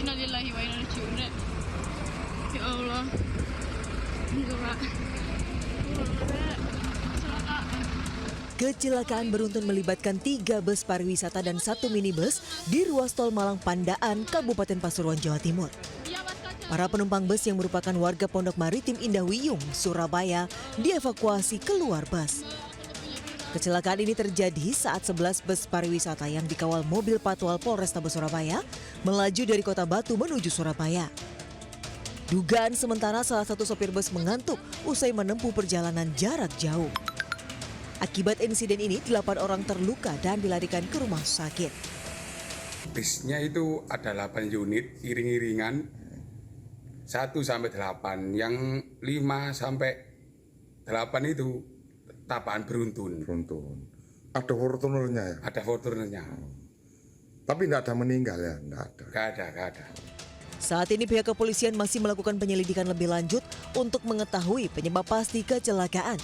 Innalillahi wa inna ilaihi raji'un. Ya Allah. Kecelakaan beruntun melibatkan 3 bus pariwisata dan 1 minibus di ruas tol Malang Pandaan, Kabupaten Pasuruan, Jawa Timur. Para penumpang bus yang merupakan warga Pondok Maritim Indah Wiyung, Surabaya, dievakuasi keluar bus. Kecelakaan ini terjadi saat 11 bus pariwisata yang dikawal mobil patwal Polrestabes Surabaya melaju dari Kota Batu menuju Surabaya. Dugaan sementara salah satu sopir bus mengantuk usai menempuh perjalanan jarak jauh. Akibat insiden ini 8 orang terluka dan dilarikan ke rumah sakit. Bisnya itu ada 8 unit iring-iringan 1 sampai 8, yang 5 sampai 8 itu tapaan beruntun. Ada fortunernya ya? Ada fortunernya. Tapi tidak ada meninggal ya? Tidak ada. Saat ini pihak kepolisian masih melakukan penyelidikan lebih lanjut untuk mengetahui penyebab pasti kecelakaan.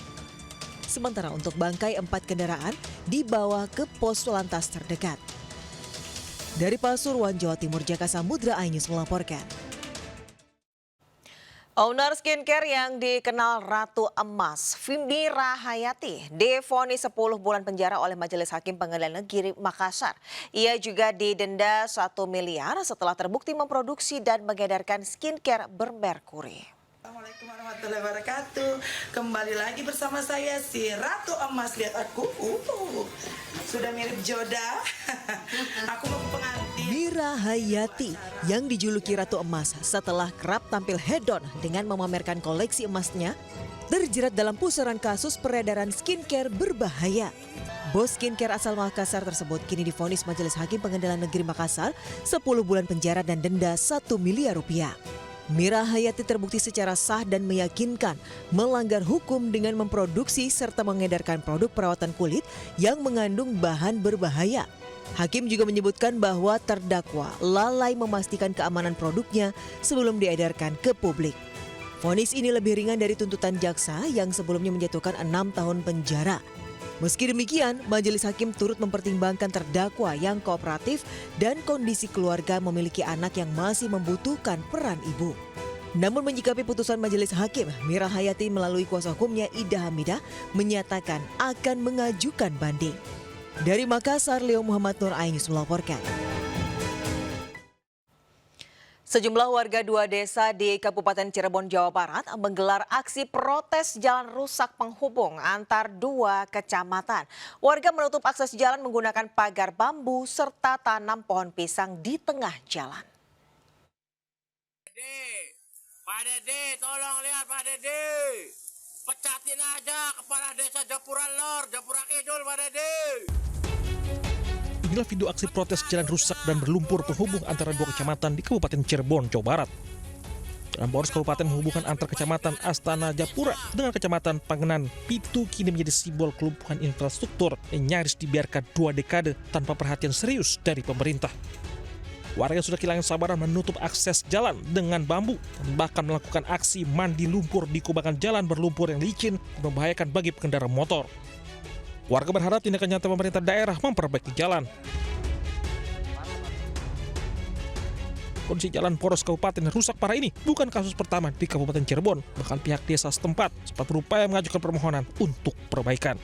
Sementara untuk bangkai 4 kendaraan dibawa ke pos lantas terdekat. Dari Pasuruan, Jawa Timur, Jaka Samudra iNews melaporkan. Owner skincare yang dikenal Ratu Emas, Mira Hayati, divonis 10 bulan penjara oleh Majelis Hakim Pengadilan Negeri Makassar. Ia juga didenda 1 miliar setelah terbukti memproduksi dan mengedarkan skincare bermerkuri. Assalamualaikum warahmatullahi wabarakatuh. Kembali lagi bersama saya si Ratu Emas. Lihat aku, sudah mirip Joda. Aku mau ke pengantin. Mira Hayati yang dijuluki Ratu Emas setelah kerap tampil hedon dengan memamerkan koleksi emasnya, terjerat dalam pusaran kasus peredaran skincare berbahaya. Bos skincare asal Makassar tersebut kini divonis Majelis Hakim Pengadilan Negeri Makassar 10 bulan penjara dan denda 1 miliar rupiah. Mira Hayati terbukti secara sah dan meyakinkan melanggar hukum dengan memproduksi serta mengedarkan produk perawatan kulit yang mengandung bahan berbahaya. Hakim juga menyebutkan bahwa terdakwa lalai memastikan keamanan produknya sebelum diedarkan ke publik. Vonis ini lebih ringan dari tuntutan jaksa yang sebelumnya menjatuhkan 6 tahun penjara. Meski demikian, Majelis Hakim turut mempertimbangkan terdakwa yang kooperatif dan kondisi keluarga memiliki anak yang masih membutuhkan peran ibu. Namun menyikapi putusan Majelis Hakim, Mira Hayati melalui kuasa hukumnya Ida Hamidah menyatakan akan mengajukan banding. Dari Makassar, Leo Muhammad Nur iNews melaporkan. Sejumlah warga 2 desa di Kabupaten Cirebon, Jawa Barat menggelar aksi protes jalan rusak penghubung antar 2 kecamatan. Warga menutup akses jalan menggunakan pagar bambu serta tanam pohon pisang di tengah jalan. Pak Dede, tolong lihat Pak Dede. Pecatin aja kepala desa Japura Lor, Japura Kidul Pak Dede. Inilah video aksi protes jalan rusak dan berlumpur penghubung antara 2 kecamatan di Kabupaten Cirebon, Jawa Barat. Jalan poros kabupaten menghubungkan antar kecamatan Astana Japura dengan kecamatan Pangenan Pitu kini menjadi simbol kelumpuhan infrastruktur yang nyaris dibiarkan 2 dekade tanpa perhatian serius dari pemerintah. Warga sudah kehilangan sabaran menutup akses jalan dengan bambu dan bahkan melakukan aksi mandi lumpur di kubangan jalan berlumpur yang licin dan membahayakan bagi pengendara motor. Warga berharap tindakan nyata pemerintah daerah memperbaiki jalan. Kondisi jalan poros kabupaten yang rusak parah ini bukan kasus pertama di Kabupaten Cirebon. Bahkan pihak desa setempat sempat berupaya mengajukan permohonan untuk perbaikan.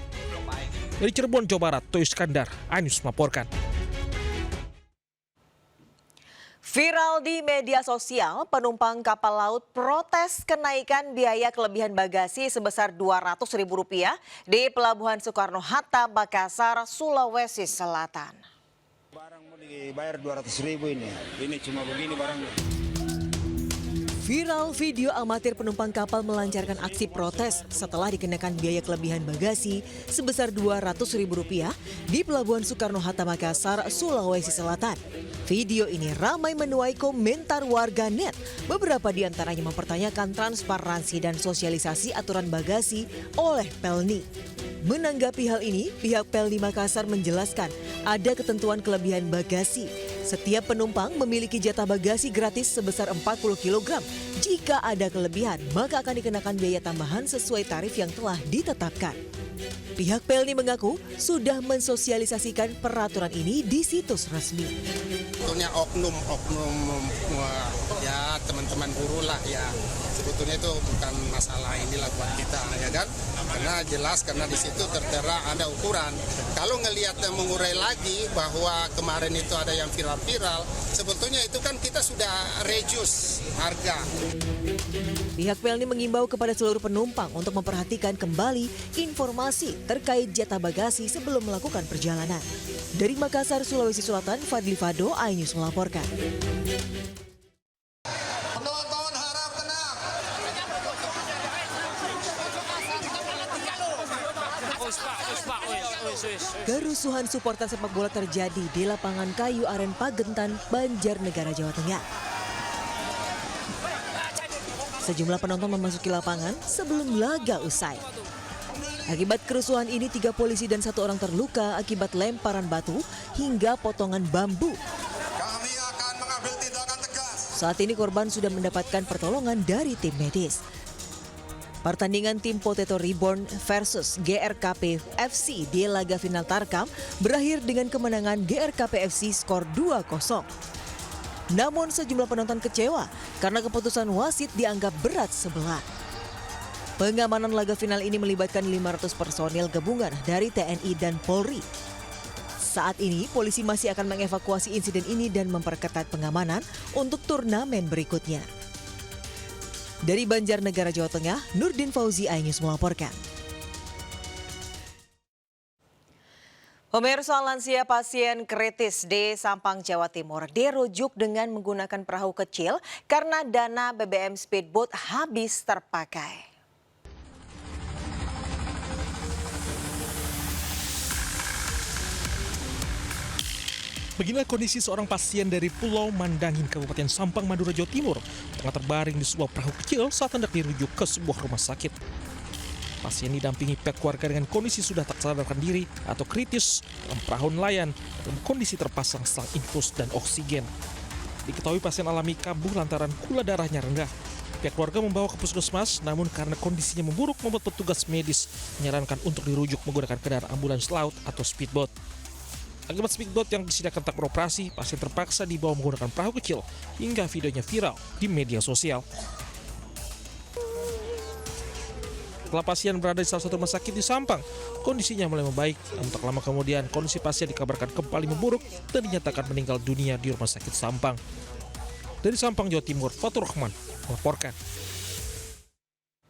Dari Cirebon, Jawa Barat, Toy Iskandar, iNews melaporkan. Viral di media sosial, penumpang kapal laut protes kenaikan biaya kelebihan bagasi sebesar Rp200.000 di Pelabuhan Soekarno-Hatta, Makassar, Sulawesi Selatan. Barang mau dibayar 200.000 ini. Ini cuma begini barangnya. Viral video amatir penumpang kapal melancarkan aksi protes setelah dikenakan biaya kelebihan bagasi sebesar Rp200.000 di Pelabuhan Soekarno-Hatta, Makassar, Sulawesi Selatan. Video ini ramai menuai komentar warganet. Beberapa di antaranya mempertanyakan transparansi dan sosialisasi aturan bagasi oleh Pelni. Menanggapi hal ini, pihak Pelni Makassar menjelaskan ada ketentuan kelebihan bagasi. Setiap penumpang memiliki jatah bagasi gratis sebesar 40 kg. Jika ada kelebihan, maka akan dikenakan biaya tambahan sesuai tarif yang telah ditetapkan. Pihak Pelni mengaku sudah mensosialisasikan peraturan ini di situs resmi. sebetulnya oknum ya teman-teman guru lah ya. Sebetulnya itu bukan masalah inilah buat kita ya kan. Karena jelas karena di situ tertera ada ukuran. Kalau ngelihat mengurai lagi bahwa kemarin itu ada yang viral-viral, sebetulnya itu kan kita sudah reduce harga. Pihak Pelni mengimbau kepada seluruh penumpang untuk memperhatikan kembali informasi terkait jatah bagasi sebelum melakukan perjalanan. Dari Makassar, Sulawesi Selatan, Fadli Fado, iNews melaporkan. Penonton harap tenang. Kerusuhan supporter sepak bola terjadi di lapangan Kayu Aren Pagentan, Banjarnegara, Jawa Tengah. Sejumlah penonton memasuki lapangan sebelum laga usai. Akibat kerusuhan ini 3 polisi dan 1 orang terluka akibat lemparan batu hingga potongan bambu. Kami akan mengambil tindakan tegas. Saat ini korban sudah mendapatkan pertolongan dari tim medis. Pertandingan tim Potato Reborn versus GRKP FC di laga final Tarkam berakhir dengan kemenangan GRKP FC skor 2-0. Namun sejumlah penonton kecewa karena keputusan wasit dianggap berat sebelah. Pengamanan laga final ini melibatkan 500 personil gabungan dari TNI dan Polri. Saat ini polisi masih akan mengevakuasi insiden ini dan memperketat pengamanan untuk turnamen berikutnya. Dari Banjarnegara, Jawa Tengah, Nurdin Fauzi, iNews melaporkan. Pemirsa, lansia pasien kritis di Sampang, Jawa Timur dirujuk dengan menggunakan perahu kecil karena dana BBM Speedboat habis terpakai. Beginilah kondisi seorang pasien dari Pulau Mandangin, Kabupaten Sampang, Madura, Jawa Timur, tengah terbaring di sebuah perahu kecil saat hendak dirujuk ke sebuah rumah sakit. Pasien didampingi pihak keluarga dengan kondisi sudah tak sadarkan diri atau kritis dalam perahu nelayan dalam kondisi terpasang selang infus dan oksigen. Diketahui pasien alami kambuh lantaran gula darahnya rendah. Pihak keluarga membawa ke puskesmas, namun karena kondisinya memburuk membuat petugas medis menyarankan untuk dirujuk menggunakan kendaraan ambulans laut atau speedboat. Akibat speedboat yang disediakan tak beroperasi, pasien terpaksa dibawa menggunakan perahu kecil hingga videonya viral di media sosial. Setelah pasien berada di salah satu rumah sakit di Sampang, kondisinya mulai membaik. Namun tak lama kemudian, kondisi pasien dikabarkan kembali memburuk dan dinyatakan meninggal dunia di rumah sakit Sampang. Dari Sampang, Jawa Timur, Fatur Rahman melaporkan.